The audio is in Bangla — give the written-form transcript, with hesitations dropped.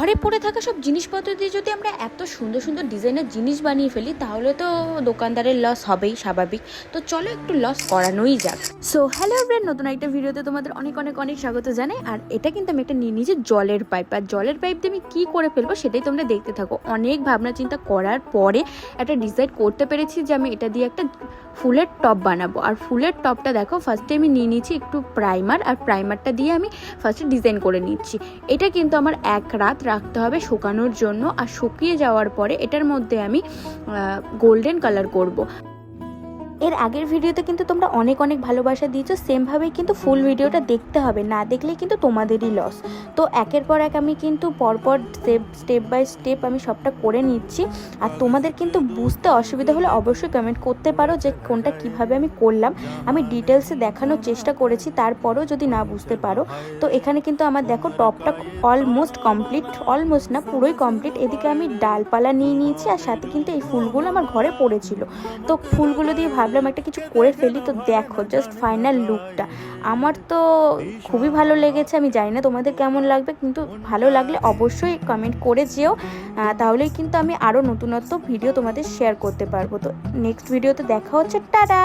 ঘরে পড়ে থাকা সব জিনিসপত্র দিয়ে যদি আমরা এত সুন্দর সুন্দর ডিজাইনের জিনিস বানিয়ে ফেলি তাহলে তো দোকানদারের লস হবেই স্বাভাবিক। তো চলো একটু লস করানোই যাক। সো হ্যালো এভরিওয়ান, নতুন একটা ভিডিওতে তোমাদের অনেক অনেক অনেক স্বাগত জানাই। আর এটা কিন্তু আমি একটা নিয়ে নিয়েছি জলের পাইপ, আর জলের পাইপ দিয়ে আমি কী করে ফেলবো সেটাই তোমরা দেখতে থাকো। অনেক ভাবনা চিন্তা করার পরে একটা ডিসাইড করতে পেরেছি যে আমি এটা দিয়ে একটা ফুলের টব বানাবো। আর ফুলের টবটা দেখো, ফার্স্টে আমি নিয়ে নিয়েছি একটু প্রাইমার, আর প্রাইমারটা দিয়ে আমি ফার্স্টে ডিজাইন করে নিচ্ছি। এটা কিন্তু আমার এক রাত রাখতে হবে শুকানোর জন্য। আর শুকিয়ে যাওয়ার পরে এটার মধ্যে আমি গোল্ডেন কালার করব। এর আগের ভিডিওতে কিন্তু তোমরা অনেক অনেক ভালোবাসা দিয়েছো, সেমভাবেই কিন্তু ফুল ভিডিওটা দেখতে হবে, না দেখলে কিন্তু তোমাদেরই লস। তো একের পর এক আমি কিন্তু পরপর স্টেপ বাই স্টেপ আমি সবটা করে নিচ্ছি। আর তোমাদের কিন্তু বুঝতে অসুবিধা হলে অবশ্যই কমেন্ট করতে পারো যে কোনটা কিভাবে আমি করলাম। আমি ডিটেলসে দেখানোর চেষ্টা করেছি, তারপরেও যদি না বুঝতে পারো। তো এখানে কিন্তু আমার দেখো টপটা অলমোস্ট কমপ্লিট, অলমোস্ট না পুরোই কমপ্লিট। এদিকে আমি ডালপালা নিয়ে নিয়েছি, আর সাথে কিন্তু এই ফুলগুলো আমার ঘরে পড়েছিল। তো ফুলগুলো দিয়ে ভাবলাম একটা কিছু করে ফেলি। তো দেখো জাস্ট ফাইনাল লুকটা আমার তো খুবই ভালো লেগেছে। আমি জানি না তোমাদের কেমন লাগবে, কিন্তু ভালো লাগলে অবশ্যই কমেন্ট করে যেও, তাহলেই কিন্তু আমি আরও নতুনত্ব ভিডিও তোমাদের শেয়ার করতে পারবো। তো নেক্সট ভিডিওতে দেখা হচ্ছে, টাটা।